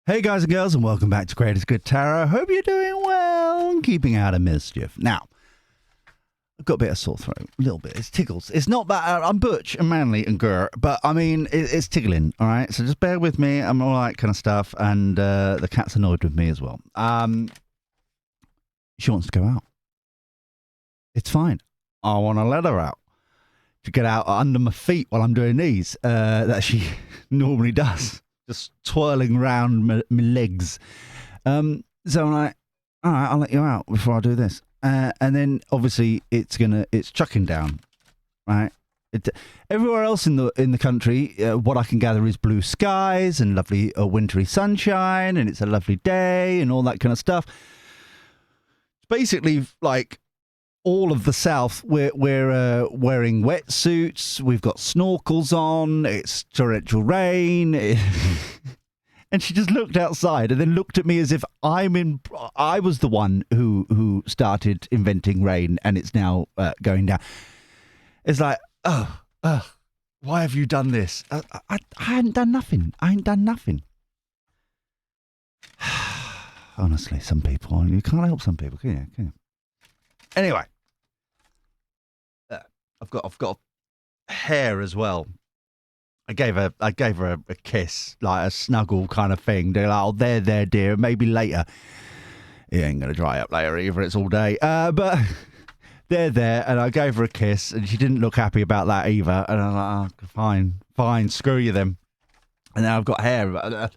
Hey guys and girls, and welcome back to Greatest Good Tarot. Hope you're doing well and keeping out of mischief. Now, I've got a bit of sore throat, a little bit. It tickles. It's not bad. I'm butch and manly and grr, but I mean, it's tickling, all right? So just bear with me. I'm all that kind of stuff, and the cat's annoyed with me as well. She wants to go out. It's fine. I want to let her out. To get out under my feet while I'm doing these, that she normally does. Just twirling around my legs. So I'm like, all right, I'll let you out before I do this. And then obviously it's chucking down, right? Everywhere else in the country, what I can gather is blue skies and lovely wintry sunshine, and it's a lovely day and all that kind of stuff. It's basically like all of the south, we're wearing wetsuits. We've got snorkels on. It's torrential rain, and she just looked outside and then looked at me as if I was the one who started inventing rain, and it's now going down. It's like, why have you done this? I hadn't done nothing. I ain't done nothing. Honestly, some people, you can't help some people, can you? Anyway. I've got hair as well. I gave her a kiss, like a snuggle kind of thing. They're like, oh, there, dear. Maybe later. It ain't gonna dry up later either. It's all day. But they're there, and I gave her a kiss, and she didn't look happy about that either. And I'm like, oh, fine, screw you then. And now I've got hair.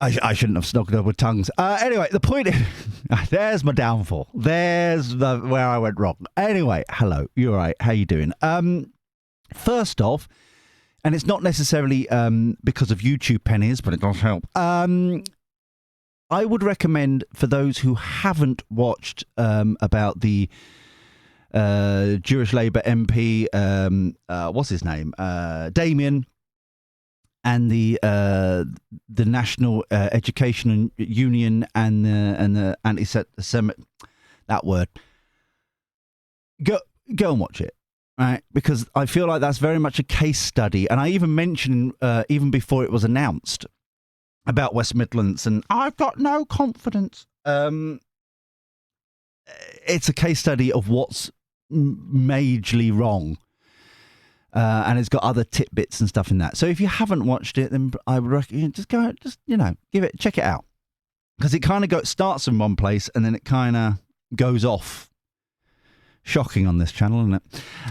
I shouldn't have snuggled her with tongues. Anyway, the point is, there's my downfall. There's where I went wrong. Anyway, hello. You're right. How you doing? First off, and it's not necessarily because of YouTube pennies, but it does help. I would recommend for those who haven't watched about the Jewish Labour MP, what's his name? Damien. And the National Education Union and the anti-Semitic, that word. Go and watch it, right? Because I feel like that's very much a case study. And I even mentioned, even before it was announced, about West Midlands, and I've got no confidence. It's a case study of what's majorly wrong. And it's got other tidbits and stuff in that. So if you haven't watched it, then I would recommend check it out, because it kind of starts in one place and then it kind of goes off. Shocking on this channel, isn't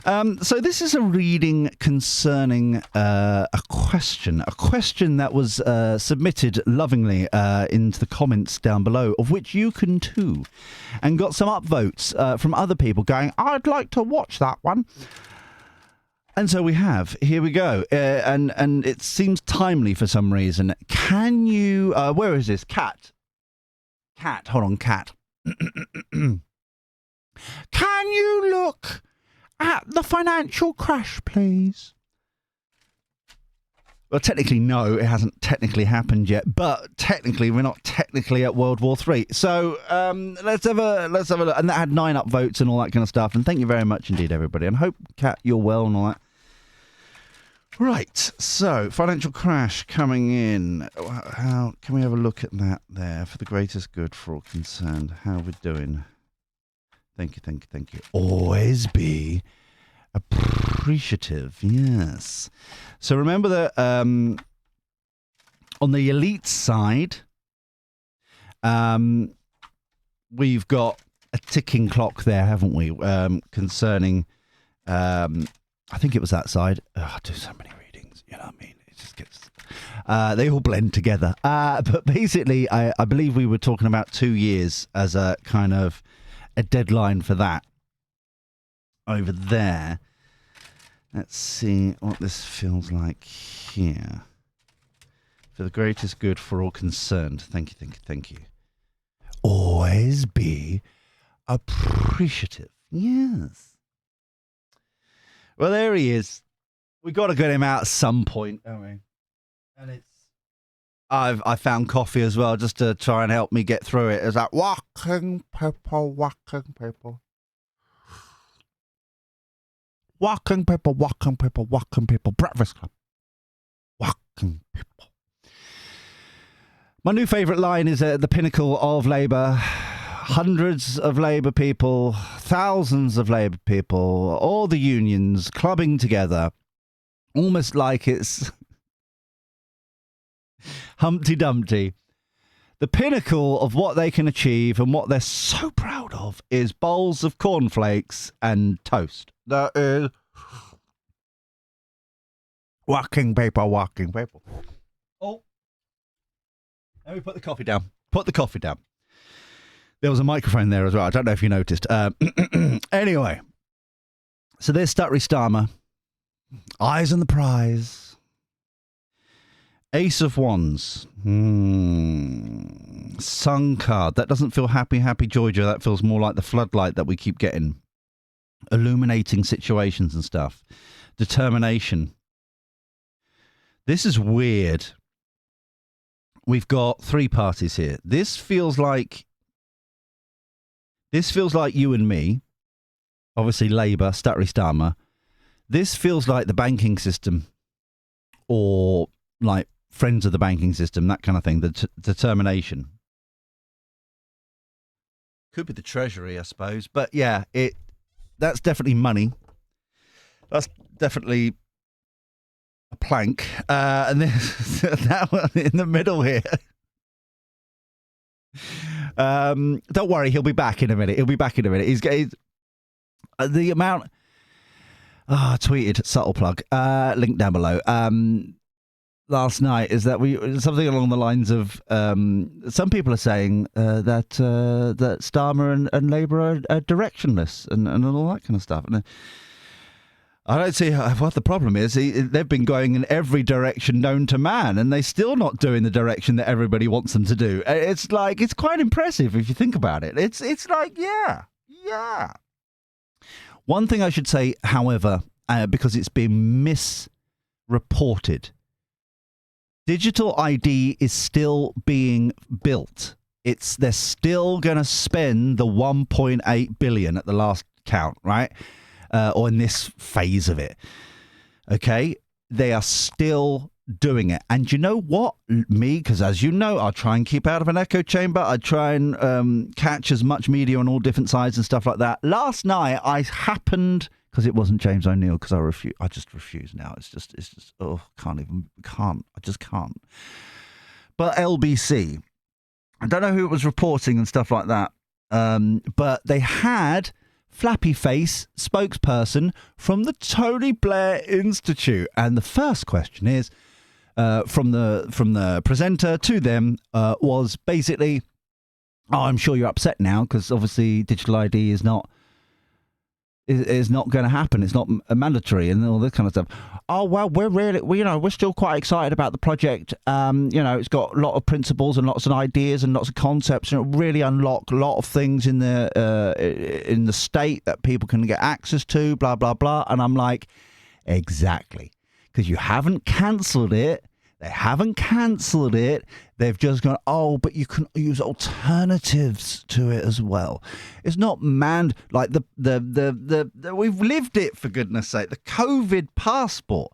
it? So this is a reading concerning a question that was submitted lovingly into the comments down below, of which you can too, and got some upvotes from other people going, I'd like to watch that one. And so we have. Here we go. And it seems timely for some reason. Can you... where is this? Cat. Hold on, Cat. Can you look at the financial crash, please? Well, technically, no. It hasn't technically happened yet. But technically, we're not technically at World War III. So let's have a look. And that had 9 upvotes and all that kind of stuff. And thank you very much indeed, everybody. And hope, Cat, you're well and all that. Right, so financial crash coming in. How can we have a look at that there for the greatest good for all concerned? How are we doing? Thank you. Always be appreciative, yes. So remember that on the elite side, we've got a ticking clock there, haven't we? Concerning... I think it was that side. I do so many readings, you know what I mean? It just gets... they all blend together. But basically, I believe we were talking about 2 years as a kind of a deadline for that. Over there. Let's see what this feels like here. For the greatest good for all concerned. Thank you. Always be appreciative. Yes. Well, there he is. We've got to get him out at some point, don't we? And I found coffee as well, just to try and help me get through it. It's like walking people. Breakfast Club. Walking people. My new favourite line is at the pinnacle of Labour. Hundreds of Labour people, thousands of Labour people, all the unions clubbing together, almost like it's Humpty Dumpty. The pinnacle of what they can achieve and what they're so proud of is bowls of cornflakes and toast. That is working people. Oh, let me put the coffee down. Put the coffee down. There was a microphone there as well. I don't know if you noticed. Anyway, so there's Stuttery Starmer. Eyes on the prize. Ace of Wands. Sun card. That doesn't feel happy, joy. That feels more like the floodlight that we keep getting. Illuminating situations and stuff. Determination. This is weird. We've got three parties here. This feels like you and me. Obviously, Labour, Stuttery Starmer. This feels like the banking system, or like friends of the banking system, that kind of thing. The determination. Could be the Treasury, I suppose. But yeah, that's definitely money. That's definitely a plank. And there's that one in the middle here. Don't worry, he'll be back in a minute. He's getting the amount. I tweeted, subtle plug, link down below. Last night is that something along the lines of some people are saying that Starmer and Labour are directionless and all that kind of stuff. And I don't see what the problem is. They've been going in every direction known to man, and they're still not doing the direction that everybody wants them to do. It's quite impressive if you think about it. It's like, yeah. One thing I should say, however, because it's been misreported, digital ID is still being built. They're still going to spend the 1.8 billion at the last count, right? Or in this phase of it. Okay? They are still doing it. And you know what? Because as you know, I try and keep out of an echo chamber. I try and catch as much media on all different sides and stuff like that. Last night, I happened, because it wasn't James O'Neill, because I just refuse now. It's just, I just can't. But LBC, I don't know who it was reporting and stuff like that. But they had flappy face spokesperson from the Tony Blair Institute, and the first question is from the presenter to them was basically, I'm sure you're upset now because obviously digital ID is not going to happen. It's not mandatory and all this kind of stuff. Oh, well, we're still quite excited about the project. It's got a lot of principles and lots of ideas and lots of concepts, and it really unlock a lot of things in the state that people can get access to, blah, blah, blah. And I'm like, exactly. Because you haven't cancelled it. They haven't cancelled it. They've just gone, oh, but you can use alternatives to it as well. It's not like the we've lived it, for goodness sake. The COVID passport.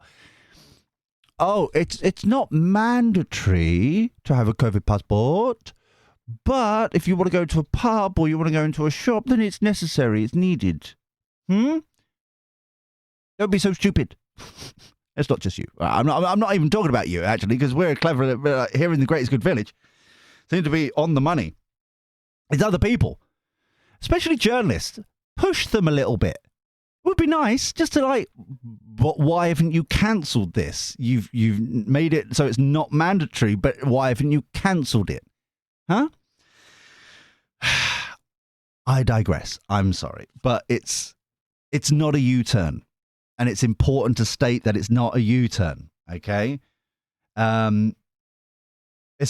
Oh, it's not mandatory to have a COVID passport, but if you want to go to a pub or you want to go into a shop, then it's necessary. It's needed. Don't be so stupid. It's not just you. I'm not even talking about you, actually, because we're clever here in the Greatest Good Village. Seem to be on the money. It's other people, especially journalists. Push them a little bit. It would be nice just to why haven't you cancelled this? You've made it so it's not mandatory, but why haven't you cancelled it? Huh? I digress. I'm sorry, but it's not a U-turn. And it's important to state that it's not a U-turn, okay? It's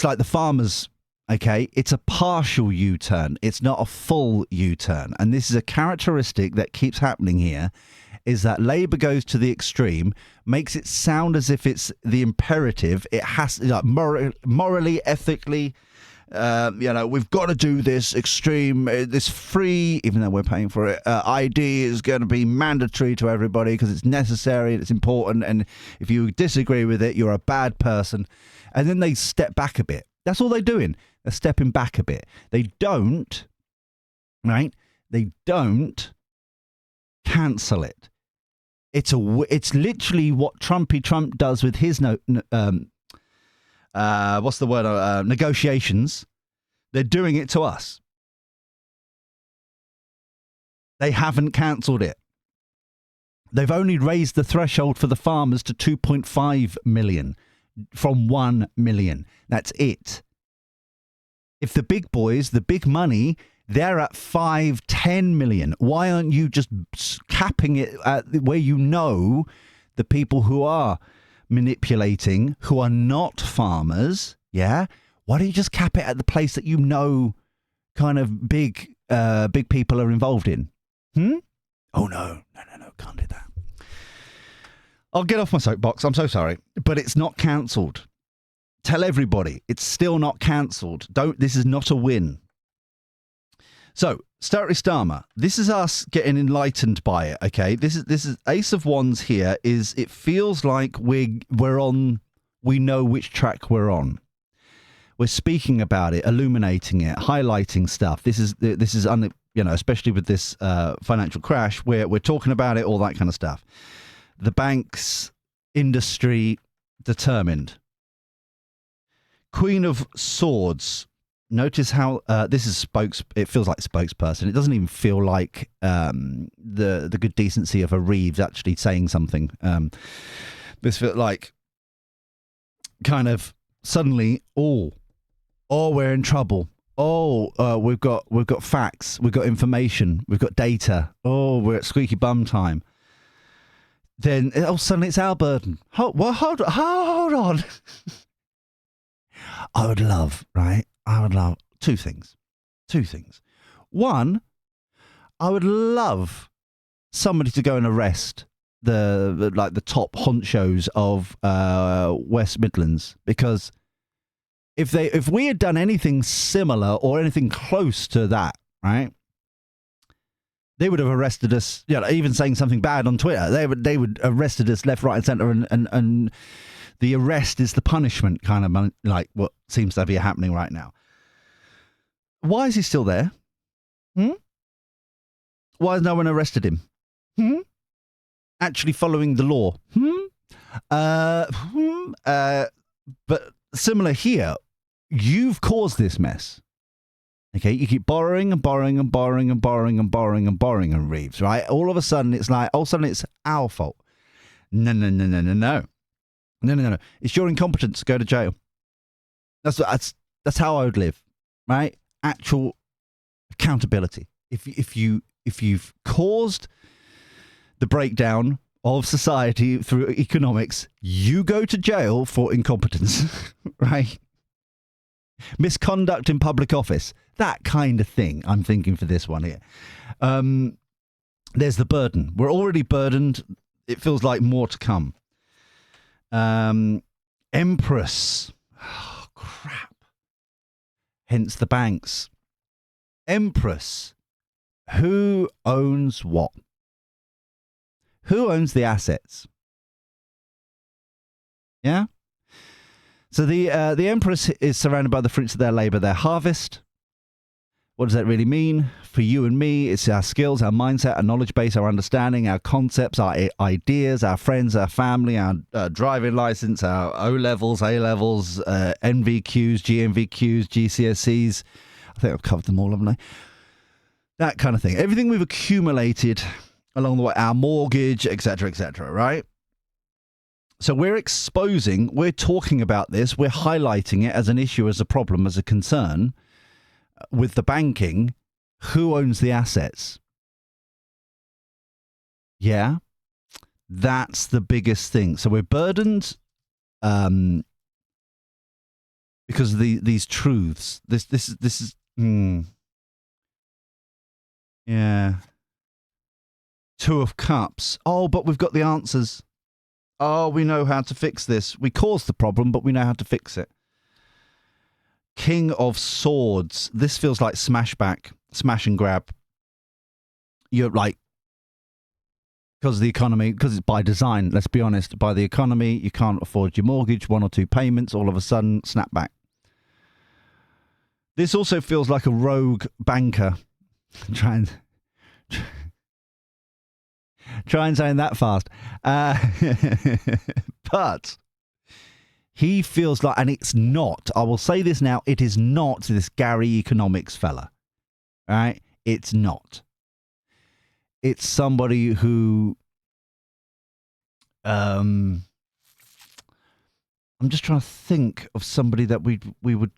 like the farmers, okay? It's a partial U-turn. It's not a full U-turn. And this is a characteristic that keeps happening here, is that Labour goes to the extreme, makes it sound as if it's the imperative. It has, morally, ethically, we've got to do this extreme, this free, even though we're paying for it, ID is going to be mandatory to everybody because it's necessary and it's important, and if you disagree with it, you're a bad person. And then they step back a bit. That's all they're doing. They're stepping back a bit. They don't, right? They don't cancel it. It's literally what Trump does with his negotiations. They're doing it to us. They haven't cancelled it. They've only raised the threshold for the farmers to 2.5 million from 1 million. That's it. If the big boys, the big money, they're at 5, 10 million. Why aren't you just capping it at where you know the people who are manipulating, who are not farmers? Yeah. Why don't you just cap it at the place that you know kind of big people are involved in? Oh, no, can't do that. I'll get off my soapbox. I'm so sorry. But it's not cancelled. Tell everybody it's still not cancelled. This is not a win. So, Starry Starmer, this is us getting enlightened by it, okay? This is Ace of Wands here. It feels like we know which track we're on. We're speaking about it, illuminating it, highlighting stuff. This is especially with this financial crash, we're talking about it, all that kind of stuff. The banks, industry, determined. Queen of Swords. Notice how this is it feels like spokesperson. It doesn't even feel like the good decency of a Reeves actually saying something. This feels like kind of suddenly, we're in trouble. We've got facts, we've got information, we've got data. We're at squeaky bum time. Then suddenly it's our burden. Hold on. I would love two things. One, I would love somebody to go and arrest the top honchos of West Midlands, because if we had done anything similar or anything close to that, right, they would have arrested us. Even saying something bad on Twitter, they would arrested us left, right, and centre, and the arrest is the punishment, kind of like what seems to be happening right now. Why is he still there? Why has no one arrested him? Actually following the law? But similar here, you've caused this mess. Okay, you keep borrowing and borrowing and borrowing and borrowing and borrowing and borrowing and Reeves, right? All of a sudden it's our fault. No. It's your incompetence. Go to jail. That's how I would live, right? Actual accountability. If you've caused the breakdown of society through economics, you go to jail for incompetence, right? Misconduct in public office, that kind of thing. I'm thinking for this one here. There's the burden. We're already burdened. It feels like more to come. Empress. Oh, crap. Hence the banks. Empress. Who owns what? Who owns the assets? Yeah? So the Empress is surrounded by the fruits of their labour, their harvest. What does that really mean? For you and me, it's our skills, our mindset, our knowledge base, our understanding, our concepts, our ideas, our friends, our family, our driving licence, our O-levels, A-levels, NVQs, GMVQs, GCSEs. I think I've covered them all, haven't I? That kind of thing. Everything we've accumulated along the way, our mortgage, etc., right? So we're talking about this, we're highlighting it as an issue, as a problem, as a concern with the banking. Who owns the assets? Yeah, that's the biggest thing. So we're burdened because of these truths. This is yeah. Two of Cups. But we've got the answers. We know how to fix this. We caused the problem, but we know how to fix it. King of Swords. This feels like smash and grab. You're like, because of the economy, because it's by design, let's be honest, by the economy, you can't afford your mortgage, 1 or 2 payments, all of a sudden, snap back. This also feels like a rogue banker. Try and saying that fast. But he feels like, and it's not, I will say this now, it is not this Gary Economics fella. Right? It's not. It's somebody who, I'm just trying to think of somebody that we would,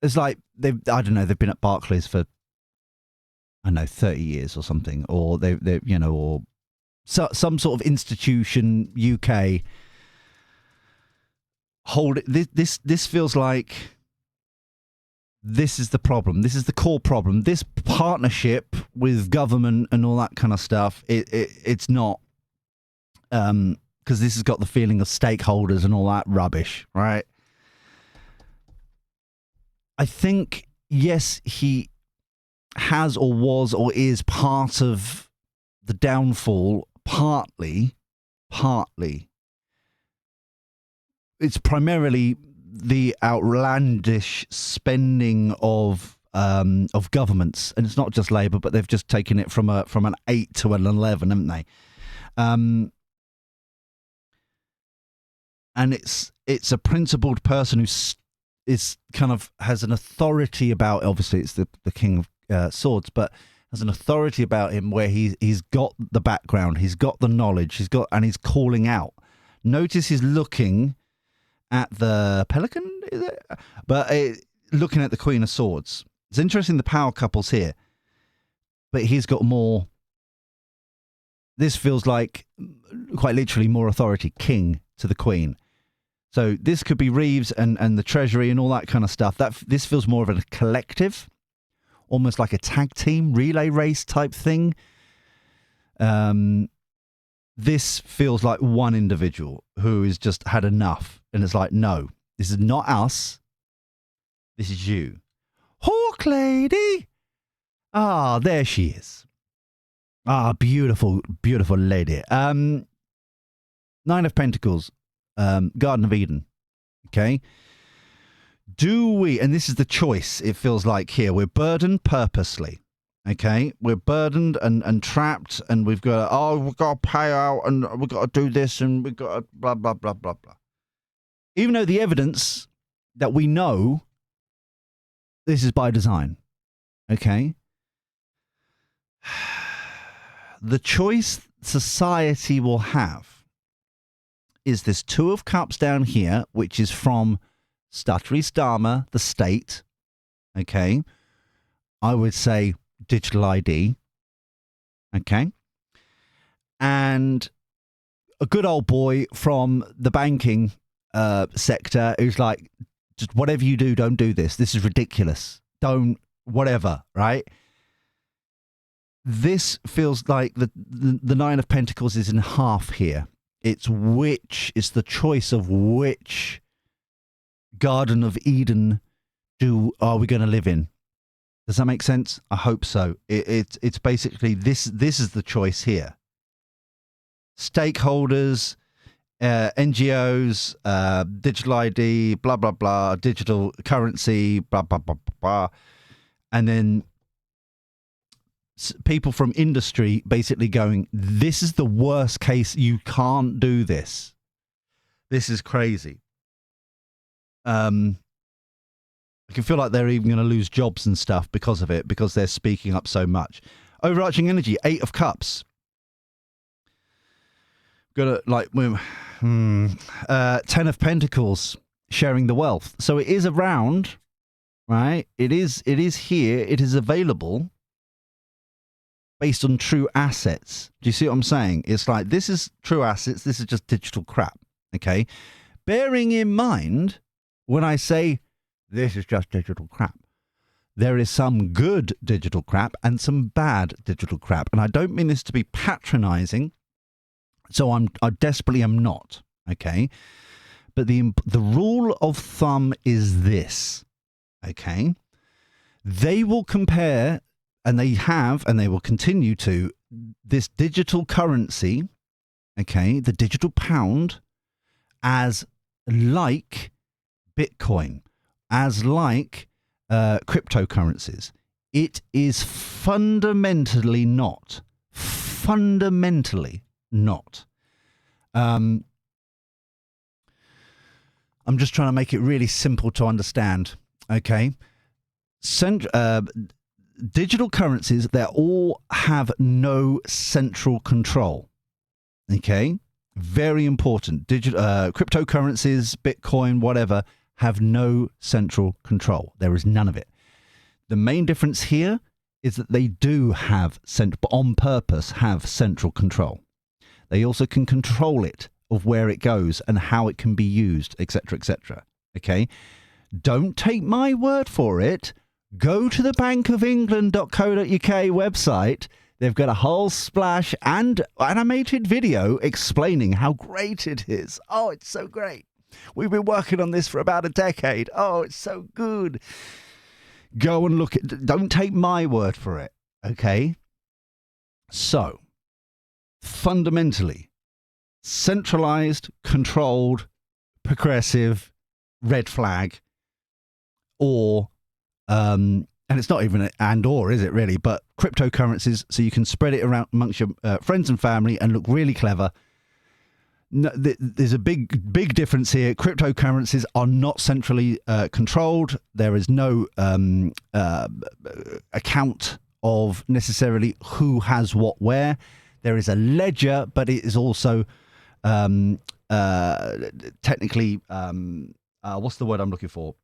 it's like, I don't know, they've been at Barclays for, I don't know, 30 years or something, or they you know, or some sort of institution, UK, hold it. This feels like this is the problem. This is the core problem. This partnership with government and all that kind of stuff, it's not, because this has got the feeling of stakeholders and all that rubbish, right? I think, yes, he has or was or is part of the downfall, partly. It's primarily the outlandish spending of governments, and it's not just Labour, but they've just taken it from an 8 to an 11, haven't they? And it's a principled person who is kind of has an authority about. Obviously, it's the King of Swords, but has an authority about him where he's got the background, he's got the knowledge, and he's calling out. Notice he's looking at the Pelican, is it? But looking at the Queen of Swords. It's interesting the power couples here, but he's got more. This feels like quite literally more authority, king to the Queen. So this could be Reeves and the Treasury and all that kind of stuff. This feels more of a collective, almost like a tag team relay race type thing. This feels like one individual who has just had enough. And it's like, no, this is not us. This is you. Hawk lady. Ah, there she is. Ah, beautiful, beautiful lady. 9 of Pentacles, Garden of Eden. Okay. Do we, and this is the choice, it feels like here, we're burdened purposely. Okay, we're burdened and trapped, and we've got to pay out, and we've got to do this, and we've got to blah, blah, blah, blah, blah. Even though the evidence that we know this is by design. Okay. The choice society will have is this 2 of Cups down here, which is from Stuttery Starmer, the state. Okay. I would say digital ID. Okay. And a good old boy from the banking sector who's like, just whatever you do, don't do this. This is ridiculous. Don't, whatever, right? This feels like the 9 of Pentacles is in half here. It's the choice of which Garden of Eden are we going to live in? Does that make sense? I hope so. It's basically this is the choice here. Stakeholders, NGOs, digital ID, blah, blah, blah, digital currency, blah, blah, blah, blah, blah. And then people from industry basically going, this is the worst case. You can't do this. This is crazy. I can feel like they're even going to lose jobs and stuff because of it, because they're speaking up so much. Overarching energy, 8 of Cups. Got to 10 of Pentacles, sharing the wealth. So it is around, right? It is here. It is available based on true assets. Do you see what I'm saying? It's like, this is true assets. This is just digital crap. Okay. Bearing in mind, when I say this is just digital crap, there is some good digital crap and some bad digital crap. And I don't mean this to be patronizing. So I desperately am not. Okay. But the rule of thumb is this. Okay. They will compare, and they have, and they will continue to, this digital currency, okay, the digital pound, as like Bitcoin. as like cryptocurrencies. It is fundamentally not. Fundamentally not. I'm just trying to make it really simple to understand. Okay. Digital currencies, they all have no central control. Okay. Very important. Cryptocurrencies, Bitcoin, whatever, have no central control. There is none of it. The main difference here is that they do have, on purpose, have central control. They also can control it, of where it goes and how it can be used, etc., etc. Okay? Don't take my word for it. Go to the bankofengland.co.uk website. They've got a whole splash and animated video explaining how great it is. Oh, it's so great. We've been working on this for about a decade. Oh, it's so good. Go and look at. Don't take my word for it. Okay? So, fundamentally, centralized, controlled, progressive, red flag, or, and it's not even an and or, is it really? But cryptocurrencies, so you can spread it around amongst your friends and family and look really clever. No, there's a big difference here. Cryptocurrencies are not centrally controlled. There is no account of necessarily who has what where. There is a ledger, but it is also technically what's the word I'm looking for?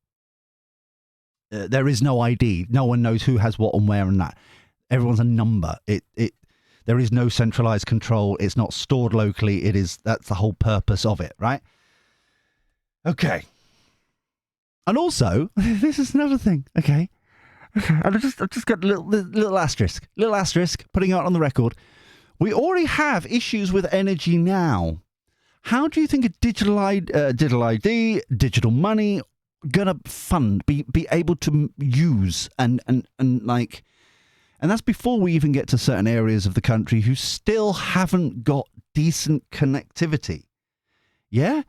There is no ID. No one knows who has what and where and that. Everyone's a number. There is no centralized control. It's not stored locally. That's the whole purpose of it, right? Okay. And also, this is another thing. Okay. I've just got a little asterisk, putting it out on the record. We already have issues with energy now. How do you think a digital ID, digital money, gonna be able to use and like. And that's before we even get to certain areas of the country who still haven't got decent connectivity. Yeah?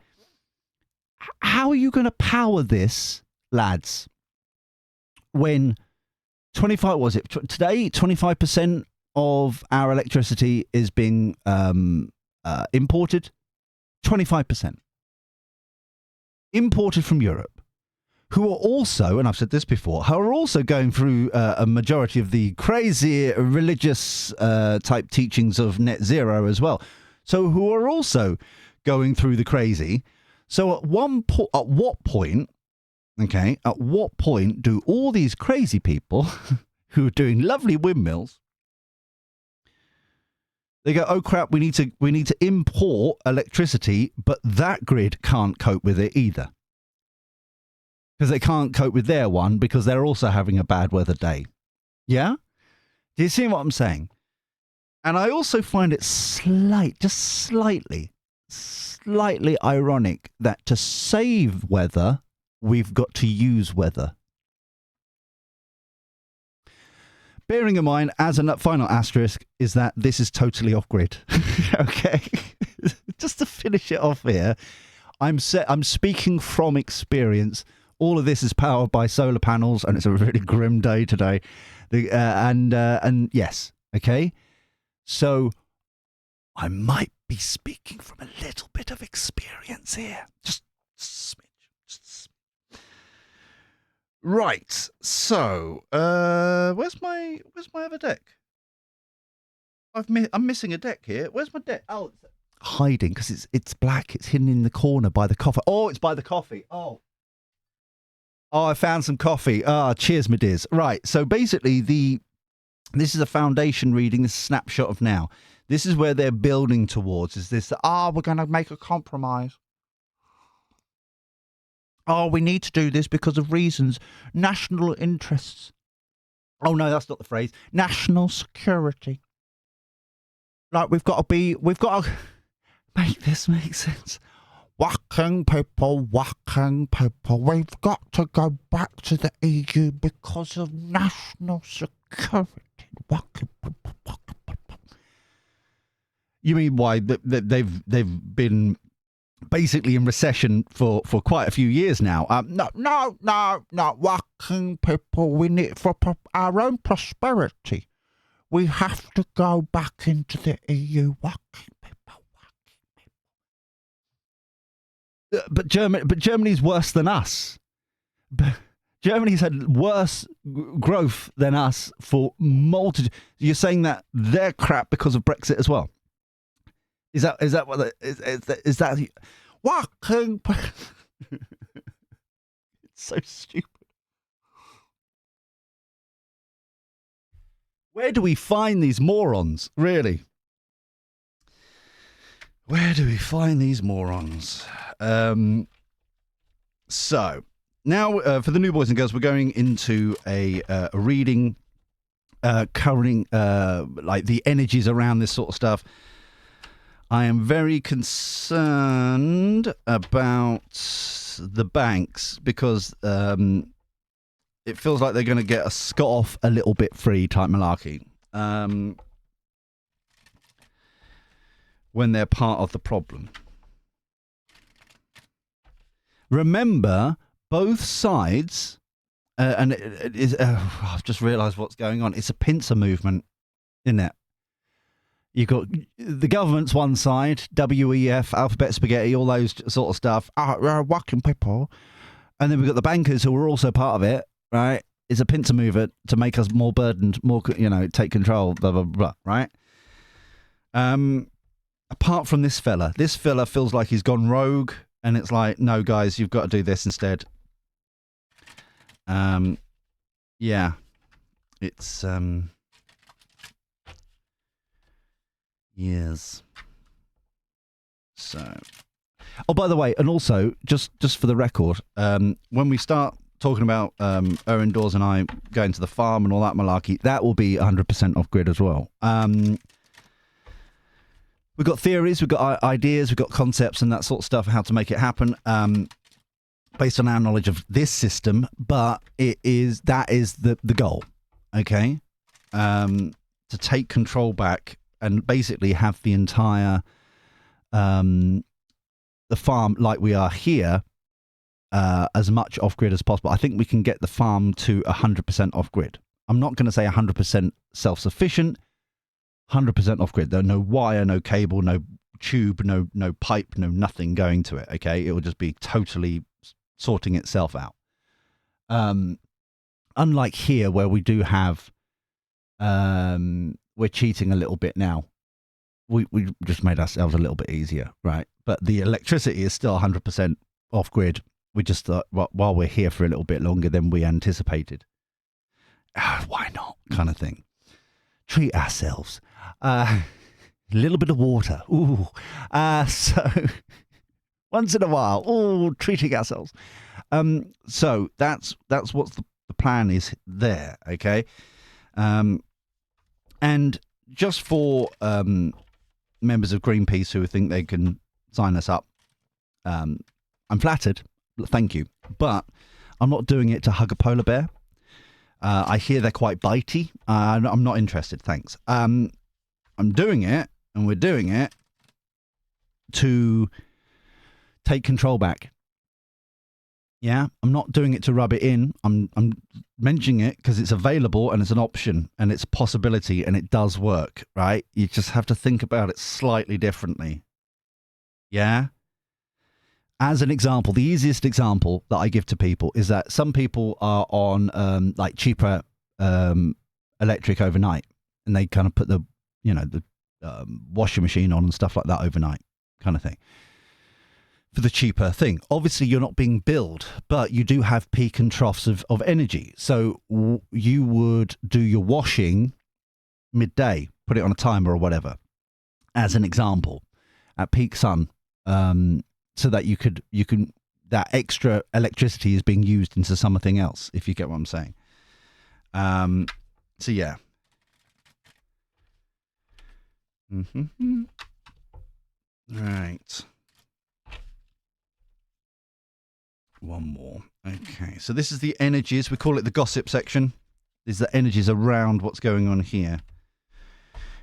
How are you going to power this, lads, when today 25% of our electricity is being imported? 25%. Imported from Europe. Who are also, and I've said this before, who are also going through a majority of the crazy religious type teachings of net zero as well. So who are also going through the crazy. So at what point do all these crazy people who are doing lovely windmills, they go, oh crap, we need to import electricity, but that grid can't cope with it either. Because they can't cope with their one because they're also having a bad weather day. Yeah? Do you see what I'm saying? And I also find it slightly ironic that to save weather, we've got to use weather. Bearing in mind, as a final asterisk, is that this is totally off-grid. Okay? Just to finish it off here, I'm speaking from experience. All of this is powered by solar panels, and it's a really grim day today. And yes, okay. So I might be speaking from a little bit of experience here, just a smidge. Right. So where's my other deck? I'm missing a deck here. Where's my deck? Oh, hiding because it's black. It's hidden in the corner by the coffee. Oh, it's by the coffee. Oh, I found some coffee. Cheers, my dears. Right, so basically, this is a foundation reading, this snapshot of now. This is where they're building towards, is this, we're going to make a compromise. Oh, we need to do this because of reasons. National interests. Oh, no, that's not the phrase. National security. Like, we've got to make this make sense. Working people, we've got to go back to the EU because of national security. You mean why they've been basically in recession for quite a few years now. No, working people, we need for our own prosperity. We have to go back into the EU. Working people. But Germany's worse than us. Germany's had worse growth than us for multitude. You're saying that they're crap because of Brexit as well? Is that what is that? Working. It's so stupid. Where do we find these morons? Really? Where do we find these morons? So now for the new boys and girls, we're going into a reading covering like the energies around this sort of stuff. I am very concerned about the banks because it feels like they're going to get a scot off a little bit free type malarkey when they're part of the problem. Remember, both sides, and it is. I've just realised what's going on. It's a pincer movement, isn't it? You've got the government's one side, WEF, Alphabet Spaghetti, all those sort of stuff. Working people. And then we've got the bankers who are also part of it, right? It's a pincer mover to make us more burdened, more, take control, blah, blah, blah, right? Apart from this fella feels like he's gone rogue, and it's like, no, guys, you've got to do this instead. Yeah, it's, yes. So, oh, by the way, and also just for the record, when we start talking about Erin Dawes and I going to the farm and all that malarkey, that will be 100% off grid as well. We've got theories, we've got ideas, we've got concepts and that sort of stuff, how to make it happen, based on our knowledge of this system. But that is the goal, okay? To take control back and basically have the entire the farm like we are here as much off grid as possible. I think we can get the farm to 100% off grid. I'm not going to say 100% self-sufficient. 100% off grid. There's no wire, no cable, no tube, no pipe, no nothing going to it. Okay, it will just be totally sorting itself out. Unlike here, where we do have, we're cheating a little bit now. We just made ourselves a little bit easier, right? But the electricity is still 100% off grid. We just thought, while we're here for a little bit longer than we anticipated, why not? Kind of thing. Treat ourselves. A little bit of water. Ooh. So once in a while. Ooh, treating ourselves. So that's what the plan is there. Okay. And just for members of Greenpeace who think they can sign us up, I'm flattered. Thank you. But I'm not doing it to hug a polar bear. I hear they're quite bitey. I'm not interested, thanks. I'm doing it, and we're doing it to take control back. Yeah, I'm not doing it to rub it in. I'm mentioning it because it's available and it's an option and it's a possibility and it does work, right? You just have to think about it slightly differently. Yeah? As an example, the easiest example that I give to people is that some people are on like cheaper electric overnight, and they kind of put the washing machine on and stuff like that overnight, kind of thing, for the cheaper thing. Obviously, you're not being billed, but you do have peak and troughs of energy. So you would do your washing midday, put it on a timer or whatever, as an example, at peak sun. So that you can that extra electricity is being used into something else, if you get what I'm saying. So yeah. Mm-hmm. Right. One more. Okay. So this is the energies. We call it the gossip section. These are the energies around what's going on here.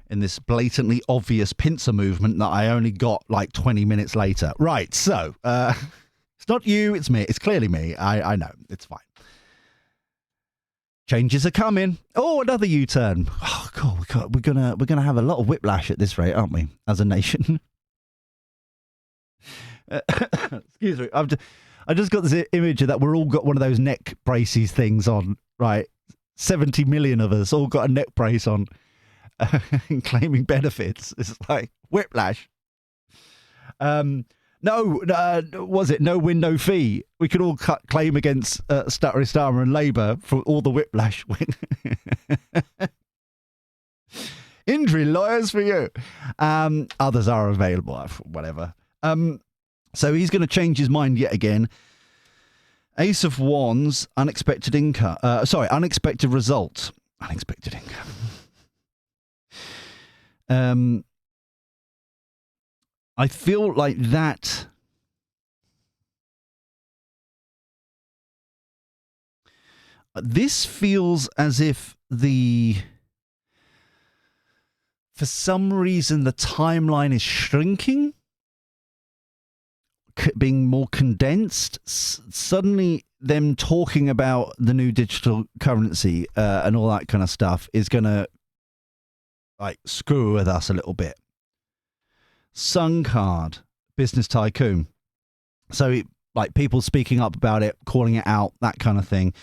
in this blatantly obvious pincer movement that I only got like 20 minutes later. Right, so it's not you, it's me. It's clearly me. I know, it's fine. Changes are coming. Oh, another U-turn. Oh God, we're gonna have a lot of whiplash at this rate, aren't we, as a nation? Excuse me. I just got this image of that we're all got one of those neck braces things on, right? 70 million of us all got a neck brace on, claiming benefits. It's like whiplash. No, was it no win, no fee? We could all claim against Stuttery Starmer and Labour for all the whiplash. Injury lawyers for you. Others are available, whatever. So he's going to change his mind yet again. Ace of Wands, unexpected income. Unexpected result. Unexpected income. I feel like that. This feels as if for some reason, the timeline is shrinking, being more condensed. Suddenly, them talking about the new digital currency and all that kind of stuff is going to like screw with us a little bit. Sun card, business tycoon. So, like people speaking up about it, calling it out, that kind of thing.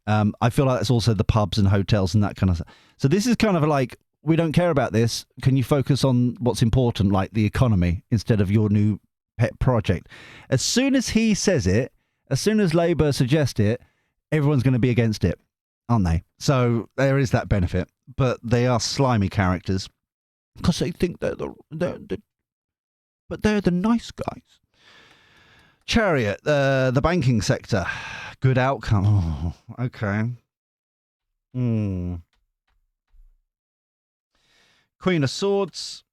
I feel like that's also the pubs and hotels and that kind of stuff. So this is kind of like, we don't care about this. Can you focus on what's important, like the economy, instead of your new pet project? As soon as he says it, as soon as Labour suggest it, everyone's going to be against it, aren't they? So there is that benefit. But they are slimy characters because they think they're the nice guys. Chariot, the banking sector. Good outcome. Oh, okay. Queen of Swords.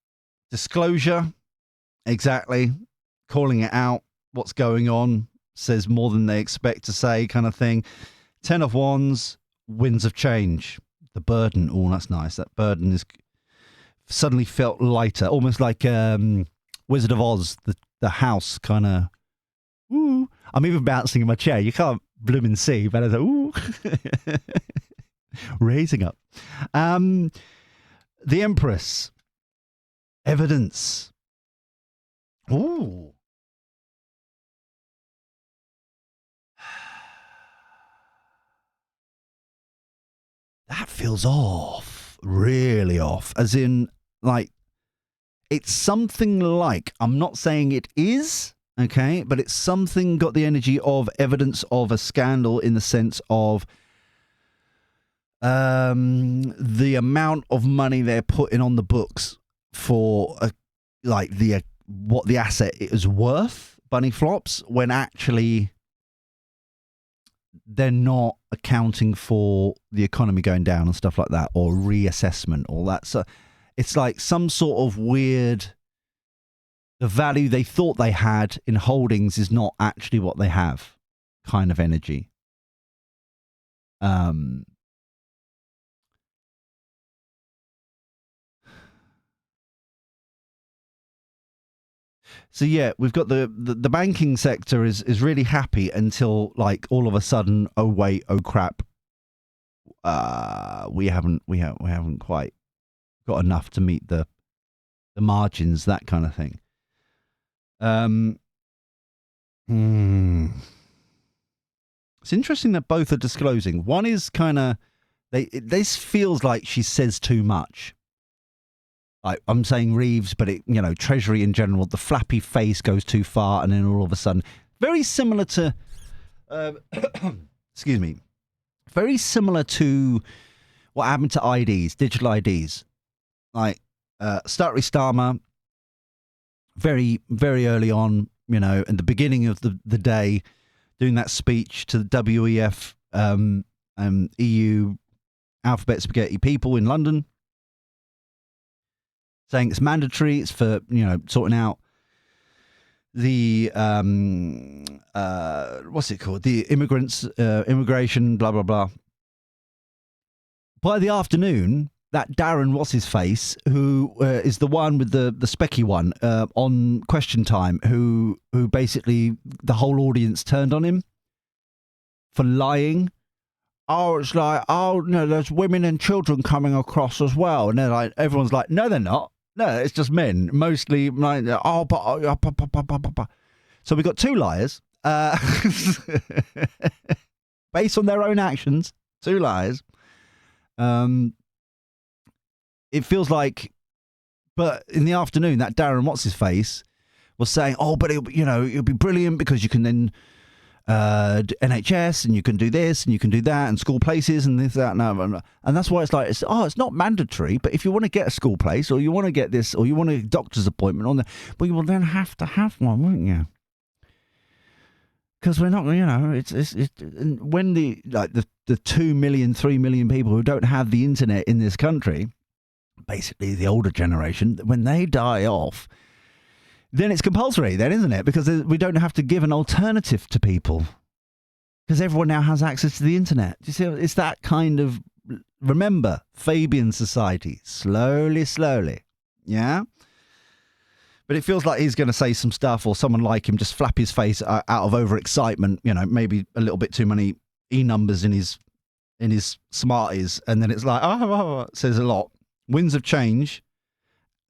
Disclosure. Exactly. Calling it out. What's going on. Says more than they expect to say, kind of thing. Ten of Wands. Winds of change. The burden. Oh, that's nice. That burden is suddenly felt lighter. Almost like Wizard of Oz. The house kind of. Ooh. I'm even bouncing in my chair. You can't blooming see, but I was like, ooh. Raising up. The Empress. Evidence. Ooh. That feels off. Really off. As in, like, it's something like, I'm not saying it is, okay, but it's something got the energy of evidence of a scandal in the sense of the amount of money they're putting on the books for what the asset is worth, bunny flops, when actually they're not accounting for the economy going down and stuff like that, or reassessment, or that. So it's like some sort of weird, the value they thought they had in holdings is not actually what they have kind of energy. So yeah, we've got the banking sector is really happy until like all of a sudden, oh wait, oh crap, we haven't quite got enough to meet the margins, that kind of thing. It's interesting that both are disclosing. One is kind of this feels like she says too much. I'm saying Reeves, but Treasury in general, the flappy face goes too far, and then all of a sudden, very similar to, excuse me, very similar to what happened to IDs, digital IDs. Like, Stuttery Starmer, very, very early on, at the beginning of the day, doing that speech to the WEF, EU alphabet spaghetti people in London, saying it's mandatory, it's for, sorting out the, what's it called? The immigrants, immigration, blah, blah, blah. By the afternoon, that Darren, what's his face, who is the one with the specky one on Question Time, who basically the whole audience turned on him for lying. Oh, it's like, oh no, there's women and children coming across as well, and they're like, everyone's like, no, they're not. No, it's just men, mostly. Like, oh, but. So we got two liars, based on their own actions. Two liars. It feels like, but in the afternoon, that Darren, what's his face, was saying, oh, but it'll be brilliant because you can then NHS and you can do this and you can do that and school places and this, that, and that's why it's like, it's not mandatory, but if you want to get a school place or you want to get this or you want a doctor's appointment on well, you will then have to have one, won't you? Because we're not, it's when the 2 million, 3 million people who don't have the internet in this country, basically the older generation, when they die off, then it's compulsory then, isn't it? Because we don't have to give an alternative to people because everyone now has access to the internet. Do you see? It's that kind of, remember, Fabian society, slowly, yeah? But it feels like he's going to say some stuff or someone like him just flap his face out of overexcitement, maybe a little bit too many E-numbers in his Smarties, and then it's like, says a lot. Winds of change.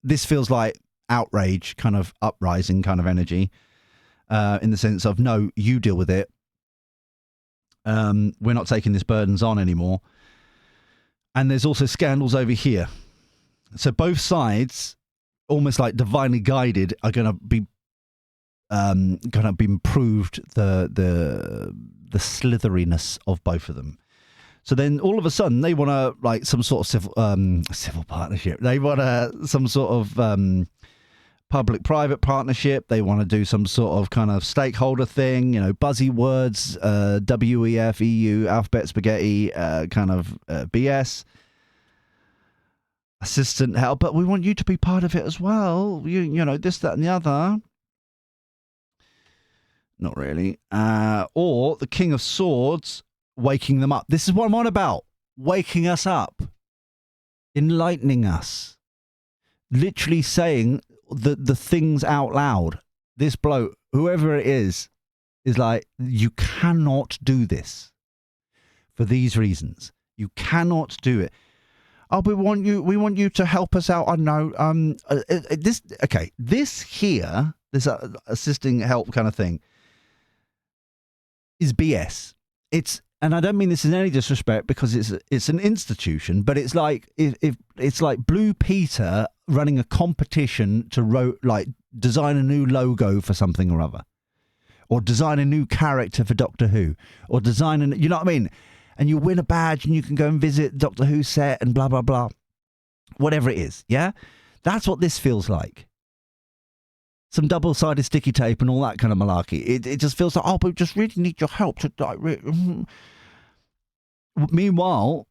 This feels like outrage, kind of uprising kind of energy, in the sense of, no, you deal with it. We're not taking this burdens on anymore. And there's also scandals over here. So both sides, almost like divinely guided, are going to be improved the slitheriness of both of them. So then all of a sudden they want to, like, some sort of civil partnership. They want some sort of public-private partnership. They want to do some sort of kind of stakeholder thing, buzzy words, WEF, EU, alphabet spaghetti, kind of BS. Assistant help, but we want you to be part of it as well. You know, this, that, and the other. Not really. Or the King of Swords waking them up. This is what I'm on about. Waking us up. Enlightening us. Literally saying the things out loud. This bloke, whoever it is like, you cannot do this for these reasons. You cannot do it. Oh, we want you to help us out. I know. This here, this assisting help kind of thing is BS. And I don't mean this in any disrespect because it's an institution, but it's like it's like Blue Peter running a competition to design a new logo for something or other, or design a new character for Doctor Who, or you know what I mean? And you win a badge and you can go and visit Doctor Who set and blah, blah, blah. Whatever it is, yeah? That's what this feels like. Some double-sided sticky tape and all that kind of malarkey. It just feels like, but we just really need your help to... Meanwhile,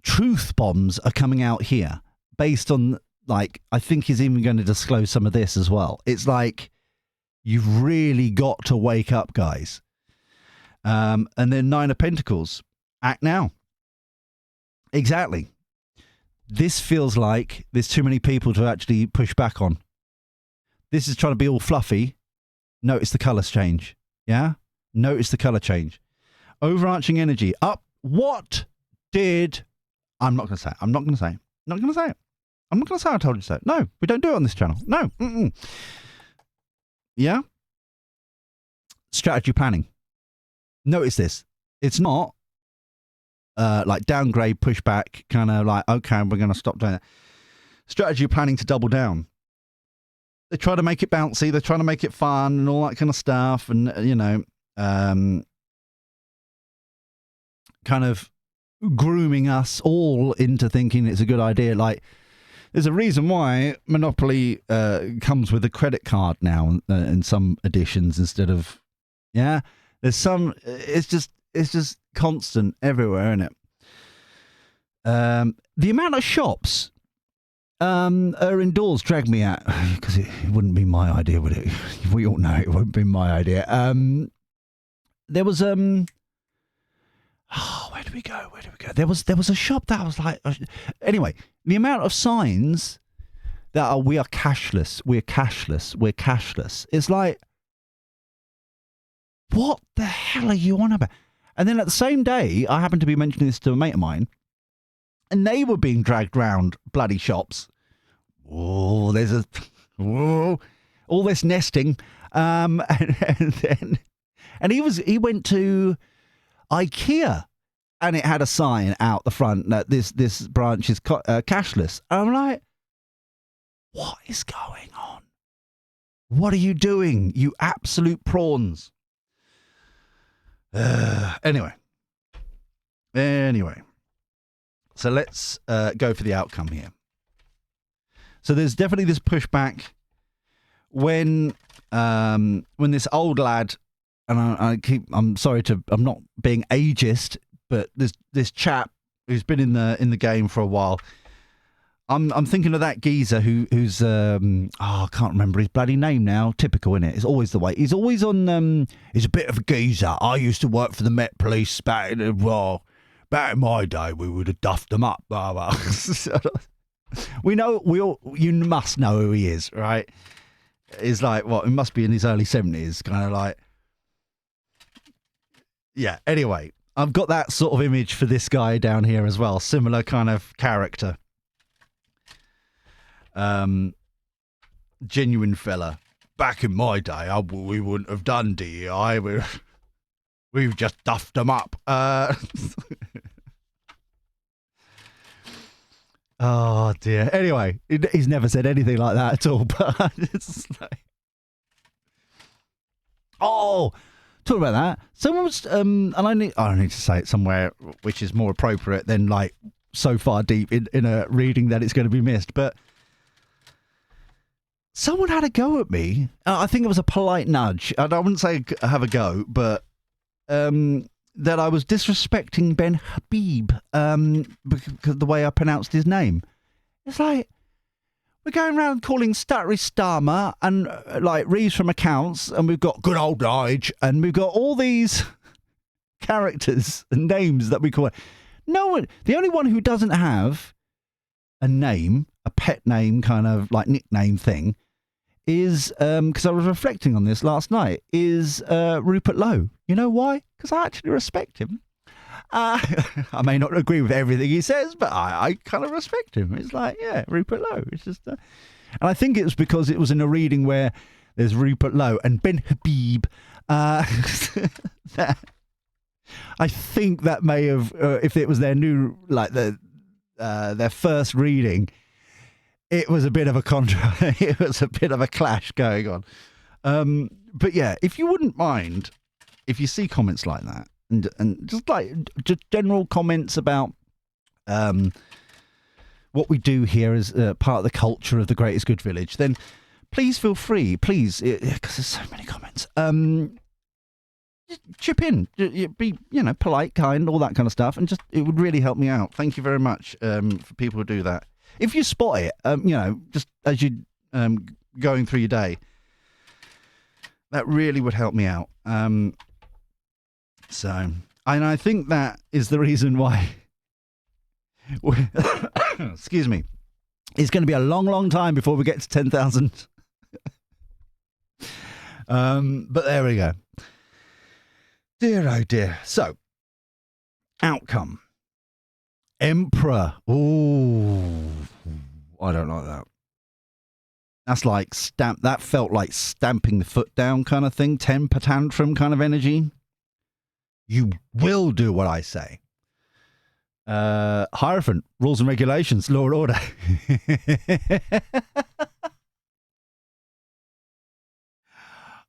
truth bombs are coming out here based on, I think he's even going to disclose some of this as well. It's like, you've really got to wake up, guys. And then Nine of Pentacles. Act now. Exactly. This feels like there's too many people to actually push back on. This is trying to be all fluffy. Notice the colours change. Yeah? Notice the colour change. Overarching energy. Up. What did... I'm not going to say it. I'm not going to say it. Not going to say it. I'm not going to say I told you so. No, we don't do it on this channel. No. Mm-mm. Yeah? Strategy planning. Notice this. It's not downgrade, pushback, kind of like, okay, we're going to stop doing that. Strategy planning to double down. They try to make it bouncy. They're trying to make it fun and all that kind of stuff. And, kind of grooming us all into thinking it's a good idea. Like, there's a reason why Monopoly comes with a credit card now in some editions instead of, yeah. There's some, it's just constant everywhere, isn't it? The amount of shops are indoors dragged me out because it wouldn't be my idea, would it? We all know it wouldn't be my idea. There was Oh, where do we go? Where do we go? There was a shop that I was like, anyway, the amount of signs that are, we are cashless, we're cashless, we're cashless. It's like, what the hell are you on about? And then at the same day, I happened to be mentioning this to a mate of mine, and they were being dragged round bloody shops. Oh, there's a, oh, all this nesting. And he went to IKEA, and it had a sign out the front that this branch is cashless. And I'm like, what is going on? What are you doing, you absolute prawns? Anyway. So let's go for the outcome here. So there's definitely this pushback when this old lad, and I'm not being ageist, but this chap who's been in the game for a while. I'm thinking of that geezer who's I can't remember his bloody name now. Typical, innit? It's always the way. He's always on. He's a bit of a geezer. I used to work for the Met Police back in my day. We would have duffed them up. Blah, blah. You must know who he is, right? He's like, what? He must be in his early 70s, kind of like. Yeah. Anyway, I've got that sort of image for this guy down here as well. Similar kind of character. Genuine fella. Back in my day, we wouldn't have done DEI. We've just duffed them up. Oh dear. Anyway, he's never said anything like that at all. But it's like, oh, talking about that. Someone was, and I need to say it somewhere which is more appropriate than like so far deep in a reading that it's going to be missed, but. Someone had a go at me. I think it was a polite nudge. I wouldn't say have a go, but that I was disrespecting Ben Habib because of the way I pronounced his name. It's like, we're going around calling Stuttery Starmer and like Reeves from Accounts, and we've got Good Old Nige, and we've got all these characters and names that we call it. No one, the only one who doesn't have a name, a pet name kind of like nickname thing, is because I was reflecting on this last night, is Rupert Lowe. You know why? Because I actually respect him. I may not agree with everything he says, but I kind of respect him. It's like, yeah, Rupert Lowe. It's just, and I think it was because it was in a reading where there's Rupert Lowe and Ben Habib. That, I think that may have, if it was their new, like their first reading, it was a bit of a it was a bit of a clash going on. But yeah, if you wouldn't mind, if you see comments like that, and just general comments about what we do here as part of the culture of the Greatest Good Village, then please feel free, please, because there's so many comments. Just chip in, be polite, kind, all that kind of stuff, and just it would really help me out. Thank you very much for people who do that. If you spot it, just as you going through your day, that really would help me out. So, and I think that is the reason why. Excuse me. It's going to be a long, long time before we get to 10,000. But there we go. Dear, oh dear. So, outcome. Emperor. Ooh, I don't like that. That's like that felt like stamping the foot down kind of thing. Temper tantrum kind of energy. You will do what I say. Hierophant, rules and regulations, law and order.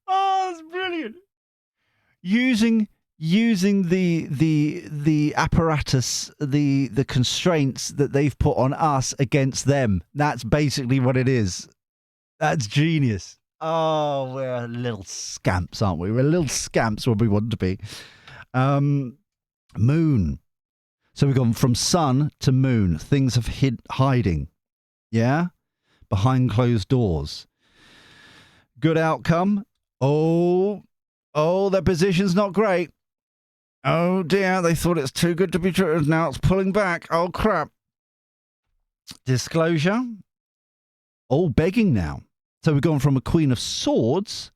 Oh, that's brilliant. Using the apparatus, the constraints that they've put on us against them. That's basically what it is. That's genius. Oh, we're little scamps, aren't we? We're little scamps when we want to be. Moon. So we've gone from sun to moon. Things of hiding. Yeah? Behind closed doors. Good outcome. Oh, their position's not great. Oh dear, they thought it's too good to be true. Now it's pulling back. Oh crap. Disclosure. All begging now. So we've gone from a Queen of Swords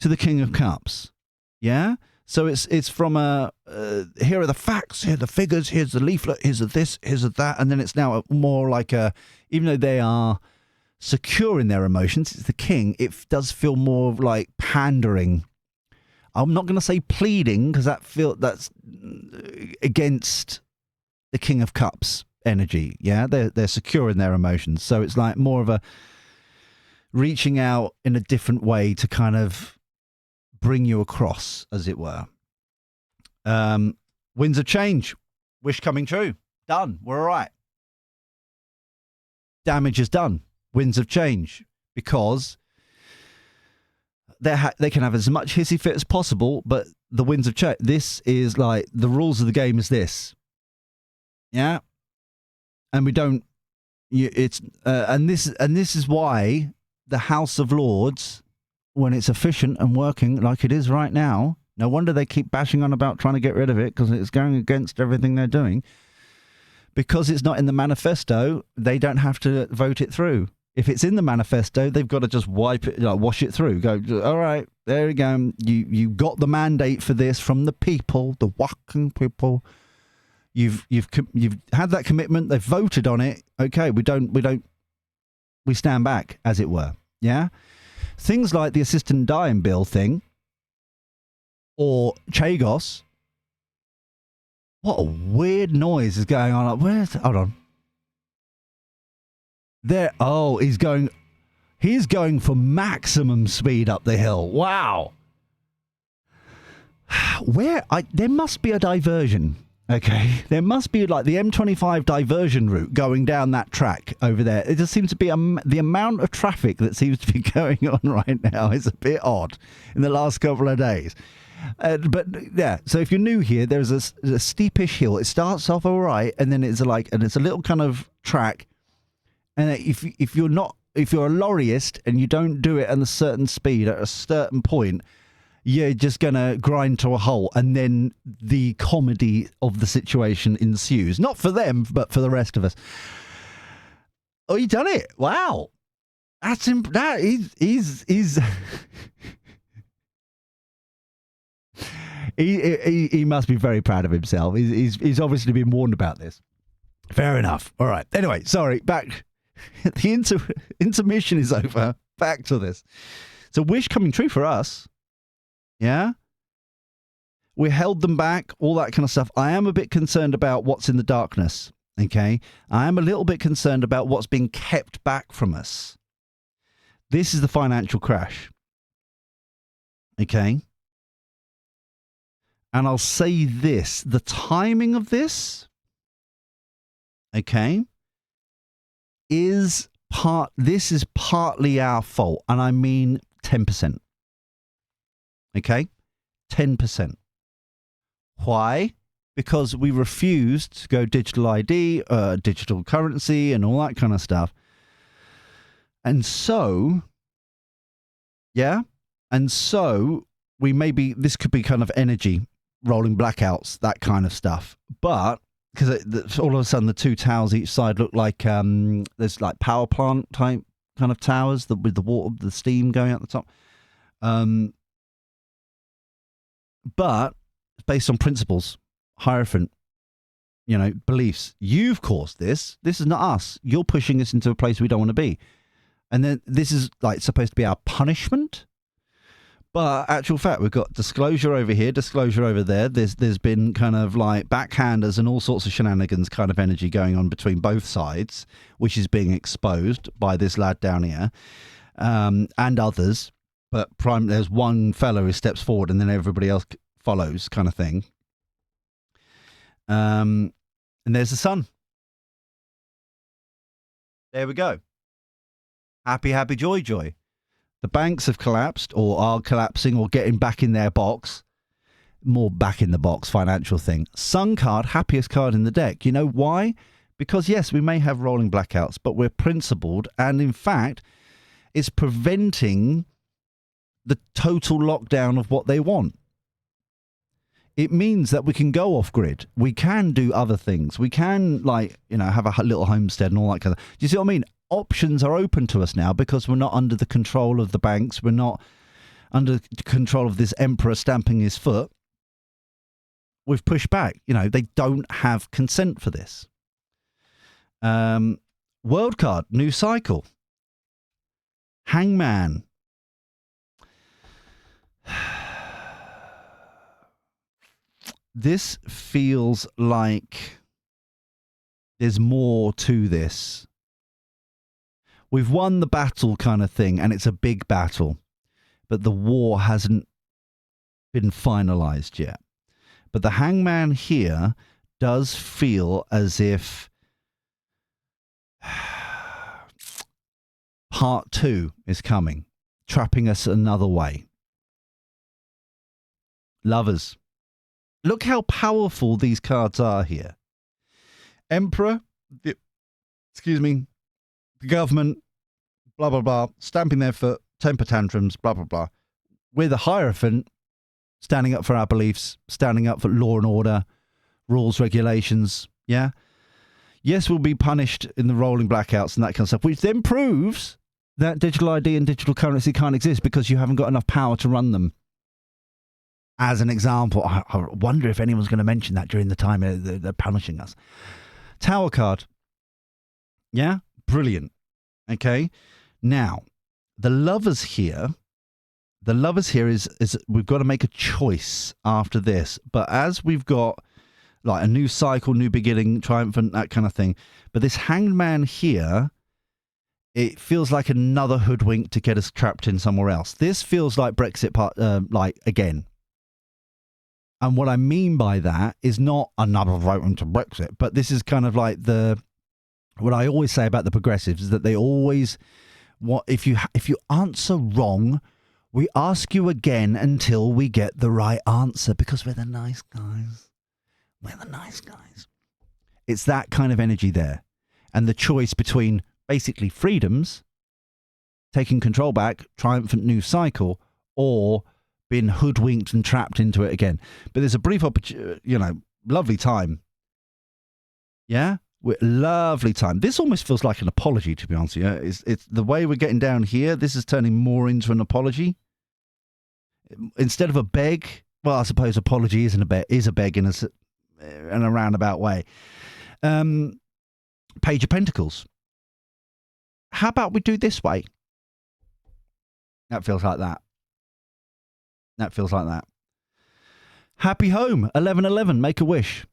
to the King of Cups. Yeah? So it's from here are the facts, here are the figures, here's the leaflet, here's the this, here's the that. And then it's now more like even though they are secure in their emotions, it's the king, it does feel more like pandering. I'm not going to say pleading because that's against the King of Cups energy. Yeah, they're secure in their emotions, so it's like more of a reaching out in a different way to kind of bring you across, as it were. Winds of change, wish coming true. Done. We're all right. Damage is done. Winds of change, because they can have as much hissy fit as possible, but the winds of change. This is like the rules of the game is this. Yeah, and we don't. And this is why the House of Lords, when it's efficient and working like it is right now, no wonder they keep bashing on about trying to get rid of it, because it's going against everything they're doing. Because it's not in the manifesto, they don't have to vote it through. If it's in the manifesto, they've got to just wash it through. Go, all right, there you go. You got the mandate for this from the people, the working people. You've had that commitment. They've voted on it. Okay, we stand back, as it were. Yeah, things like the assistant dying bill thing, or Chagos. What a weird noise is going on. Hold on. There. Oh, he's going for maximum speed up the hill. Wow. There must be a diversion. Okay. There must be like the M25 diversion route going down that track over there. It just seems to be the amount of traffic that seems to be going on right now is a bit odd in the last couple of days. But yeah, so if you're new here, there's a steepish hill. It starts off all right, and then it's a little kind of track. And if you're a lorryist and you don't do it at a certain speed at a certain point, you're just gonna grind to a halt, and then the comedy of the situation ensues. Not for them, but for the rest of us. Oh, you done it! Wow, he's he must be very proud of himself. He's obviously been warned about this. Fair enough. All right. Anyway, sorry. Back. The intermission is over. Back to this. So, wish coming true for us. Yeah. We held them back. All that kind of stuff. I am a bit concerned about what's in the darkness. Okay. I am a little bit concerned about what's being kept back from us. This is the financial crash. Okay. And I'll say this, the timing of this, okay, this is partly our fault. And I mean 10%. Okay? 10%. Why? Because we refused to go digital ID, digital currency, and all that kind of stuff. And so, yeah, and so this could be kind of energy. Rolling blackouts, that kind of stuff. But because all of a sudden the two towers each side look like there's like power plant type kind of towers with the water, the steam going out the top. But it's based on principles, Hierophant, beliefs. You've caused this. This is not us. You're pushing us into a place we don't want to be. And then this is like supposed to be our punishment. But actual fact, we've got disclosure over here, disclosure over there. There's been kind of like backhanders and all sorts of shenanigans kind of energy going on between both sides, which is being exposed by this lad down here and others. But there's one fellow who steps forward and then everybody else follows, kind of thing. And there's the sun. There we go. Happy, happy, joy, joy. The banks have collapsed or are collapsing or getting back in their box. More back in the box financial thing. Sun card, happiest card in the deck. You know why? Because yes, we may have rolling blackouts, but we're principled. And in fact, it's preventing the total lockdown of what they want. It means that we can go off grid. We can do other things. We can, like, you know, have a little homestead and all that kind of. Do you see what I mean? Options are open to us now because we're not under the control of the banks. We're not under the control of this emperor stamping his foot. We've pushed back. You know, they don't have consent for this. World card, new cycle. Hangman. This feels like there's more to this. We've won the battle kind of thing, and it's a big battle, but the war hasn't been finalized yet. But the hangman here does feel as if part 2 is coming, trapping us another way. Lovers. Look how powerful these cards are here. Emperor, the government, blah, blah, blah, stamping their foot, temper tantrums, blah, blah, blah. We're the Hierophant, standing up for our beliefs, standing up for law and order, rules, regulations, yeah? Yes, we'll be punished in the rolling blackouts and that kind of stuff, which then proves that digital ID and digital currency can't exist because you haven't got enough power to run them. As an example, I wonder if anyone's going to mention that during the time they're punishing us. Tower card. Yeah? Brilliant. Okay? Now, the lovers here is we've got to make a choice after this. But as we've got like a new cycle, new beginning, triumphant, that kind of thing. But this hangman here, it feels like another hoodwink to get us trapped in somewhere else. This feels like Brexit like again. And what I mean by that is not another vote into Brexit, but this is kind of like what I always say about the progressives is that they always if you answer wrong, we ask you again until we get the right answer because we're the nice guys. We're the nice guys. It's that kind of energy there. And the choice between basically freedoms, taking control back, triumphant new cycle, or being hoodwinked and trapped into it again. But there's a brief lovely time. Yeah? Lovely time. This almost feels like an apology, to be honest with you. It's the way we're getting down here, this is turning more into an apology. Instead of a beg, well, I suppose apology is a beg in a roundabout way. Page of Pentacles. How about we do this way? That feels like that. That feels like that. Happy home, 11/11, make a wish.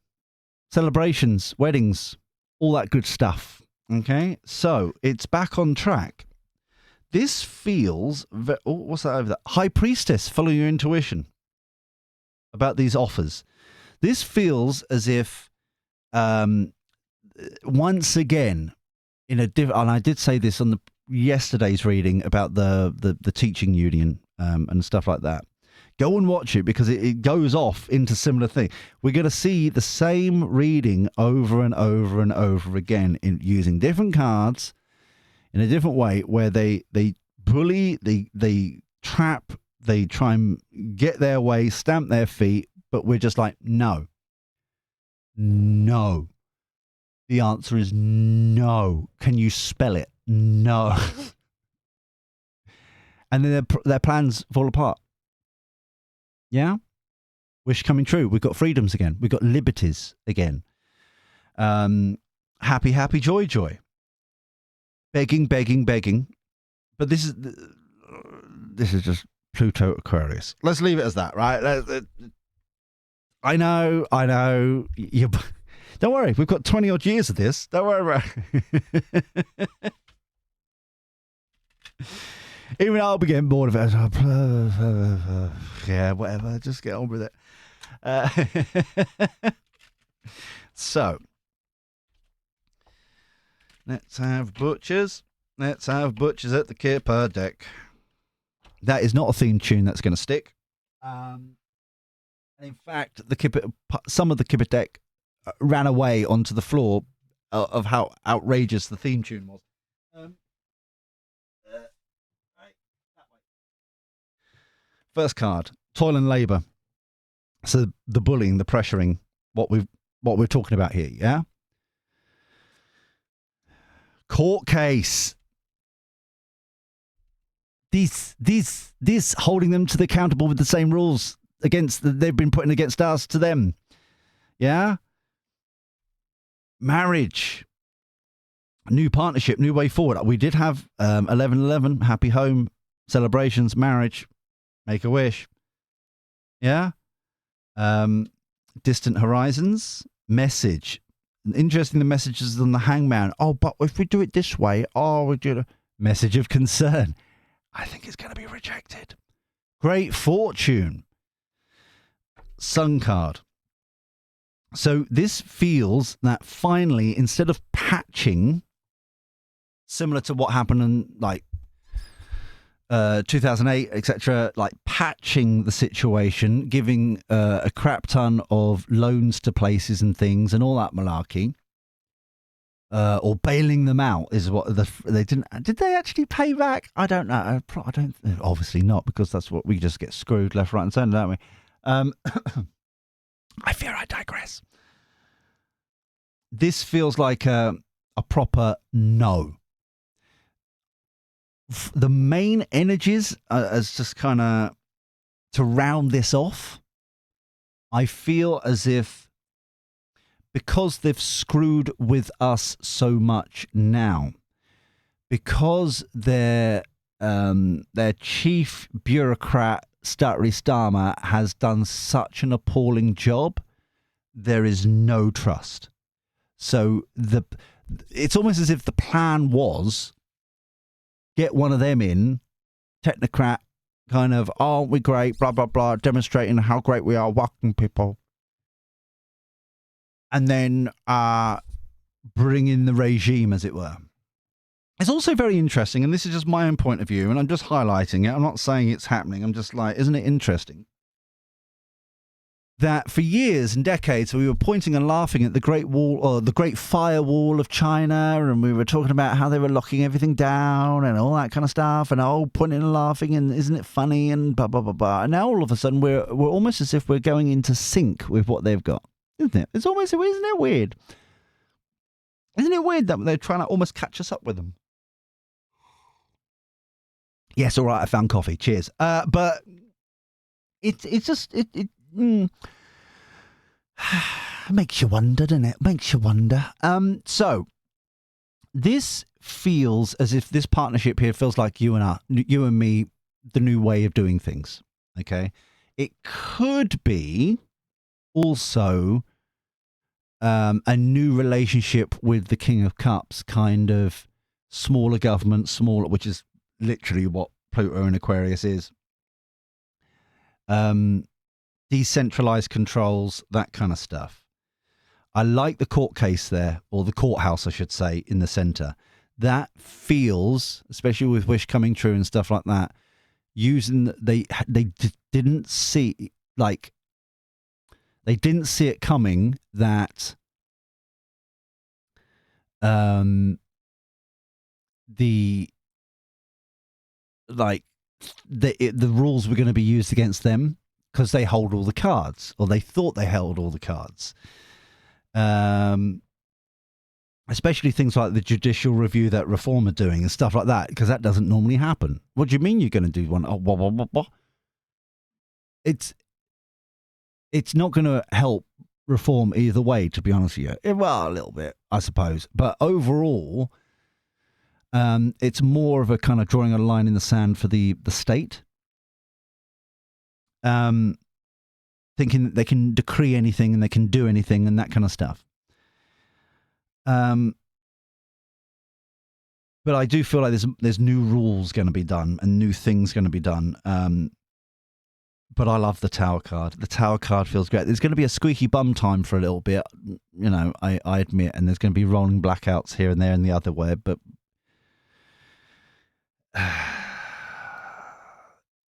Celebrations, weddings, all that good stuff. Okay, so it's back on track. This feels... what's that over there? High Priestess, follow your intuition about these offers. This feels as if, once again, in a different... And I did say this on yesterday's reading about the teaching union and stuff like that. Go and watch it because it goes off into similar thing. We're going to see the same reading over and over and over again using different cards in a different way where they bully, they trap, they try and get their way, stamp their feet, but we're just like, no. No. The answer is no. Can you spell it? No. And then their plans fall apart. Yeah? Wish coming true. We've got freedoms again. We've got liberties again. Happy, happy, joy, joy. Begging, begging, begging. But this is just Pluto Aquarius. Let's leave it as that, right? I know. Don't worry. We've got 20 odd years of this. Don't worry about it. Even I'll be getting bored of it. Yeah, whatever. Just get on with it. So, let's have butchers. Let's have butchers at the Kipper deck. That is not a theme tune that's going to stick. And in fact, some of the Kipper deck ran away onto the floor of how outrageous the theme tune was. First card, toil and labour. So the bullying, the pressuring, what we're talking about here, yeah? Court case. This holding them to the accountable with the same rules they've been putting against us to them. Yeah? Marriage. New partnership, new way forward. We did have 11/11, happy home, celebrations, marriage, make a wish. Yeah? Distant horizons, message. Interesting, the messages on the hangman. Oh, but if we do it this way, we do a message of concern. I think it's going to be rejected. Great fortune. Sun card. So this feels that finally, instead of patching, similar to what happened in like 2008, etc., like patching the situation, giving a crap ton of loans to places and things and all that malarkey, or bailing them out is what they didn't. Did they actually pay back? I don't know. I don't. Obviously not, because that's what we just get screwed left, right, and centre, don't we? I fear I digress. This feels like a proper no. The main energies as just kind of to round this off. I feel as if because they've screwed with us so much now, because their chief bureaucrat Statry Starmer has done such an appalling job, there is no trust. So it's almost as if the plan was get one of them in, technocrat, kind of, aren't we great, blah, blah, blah, demonstrating how great we are, whacking people. And then bring in the regime, as it were. It's also very interesting, and this is just my own point of view, and I'm just highlighting it. I'm not saying it's happening. I'm just like, isn't it interesting? That for years and decades we were pointing and laughing at the Great Wall, or the Great Firewall of China, and we were talking about how they were locking everything down and all that kind of stuff, and pointing and laughing, and isn't it funny, and blah blah blah blah. And now all of a sudden we're almost as if we're going into sync with what they've got, isn't it? It's almost, isn't it weird? Isn't it weird that they're trying to almost catch us up with them? Yes, all right, I found coffee. Cheers. But it's just makes you wonder, doesn't it? Makes you wonder. So this feels as if this partnership here feels like you and me, the new way of doing things. Okay, it could be also a new relationship with the King of Cups, kind of smaller government, which is literally what Pluto in Aquarius is. Decentralized controls, that kind of stuff. I like the court case there, or the courthouse, I should say, in the center. That feels, especially with wish coming true and stuff like that, they didn't see, like, they didn't see it coming that the rules were going to be used against them, because they hold all the cards, or they thought they held all the cards. Especially things like the judicial review that Reform are doing and stuff like that, because that doesn't normally happen. What do you mean you're going to do one? Oh, blah, blah, blah, blah. It's not going to help Reform either way, to be honest with you. Well, a little bit, I suppose. But overall, it's more of a kind of drawing a line in the sand for the state. Thinking that they can decree anything and they can do anything and that kind of stuff. But I do feel like there's new rules going to be done and new things going to be done. But I love the Tower card. The Tower card feels great. There's going to be a squeaky bum time for a little bit, I admit, and there's going to be rolling blackouts here and there and the other way, but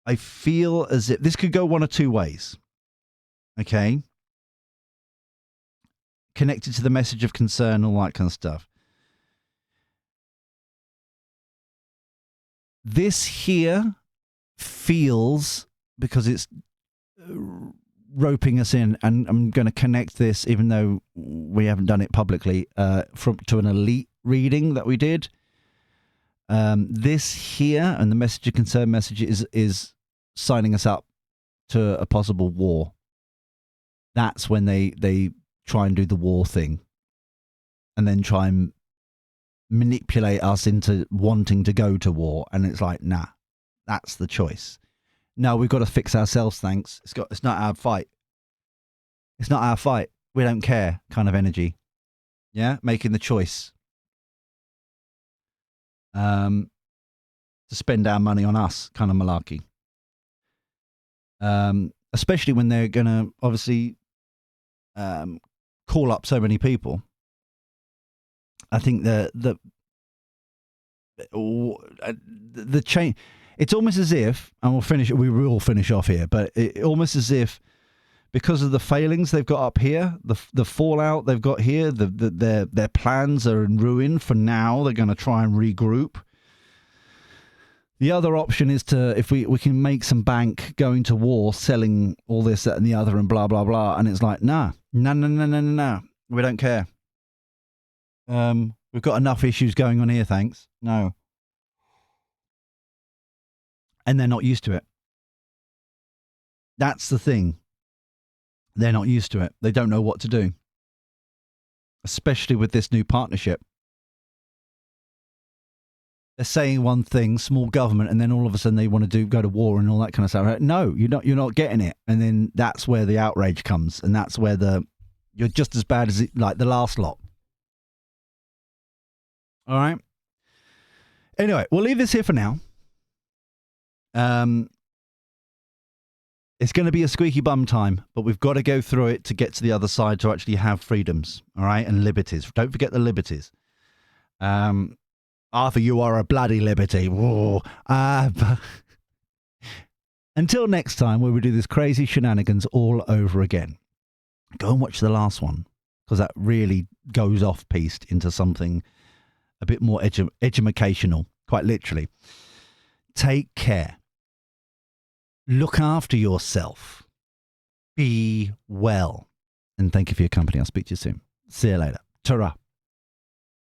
I feel as if this could go one or two ways. Okay? Connected to the message of concern, all that kind of stuff. This here feels, because it's roping us in, and I'm going to connect this, even though we haven't done it publicly, to an elite reading that we did. This here, and the message of concern message is signing us up to a possible war. That's when they try and do the war thing, and then try and manipulate us into wanting to go to war. And it's like, nah, that's the choice. No, we've got to fix ourselves, thanks. It's not our fight. It's not our fight. We don't care kind of energy. Yeah, making the choice to spend our money on us kind of malarkey. Especially when they're going to obviously call up so many people. I think the change. It's almost as if, and we will finish off here, but almost as if, because of the failings they've got up here, the fallout they've got here, their plans are in ruin for now. They're going to try and regroup. The other option is to, if we can make some bank going to war, selling all this, that, and the other, and blah, blah, blah. And it's like, no. We don't care. We've got enough issues going on here, thanks. No. And they're not used to it. That's the thing. They're not used to it. They don't know what to do. Especially with this new partnership. They're saying one thing, small government, and then all of a sudden they want to go to war and all that kind of stuff. No, you're not getting it. And then that's where the outrage comes. And that's where you're just as bad as like the last lot. All right. Anyway, we'll leave this here for now. It's going to be a squeaky bum time, but we've got to go through it to get to the other side to actually have freedoms, all right, and liberties. Don't forget the liberties. Arthur, you are a bloody liberty. Until next time, where we do this crazy shenanigans all over again. Go and watch the last one, because that really goes off-piste into something a bit more educational, quite literally. Take care. Look after yourself. Be well. And thank you for your company. I'll speak to you soon. See you later. Ta-ra.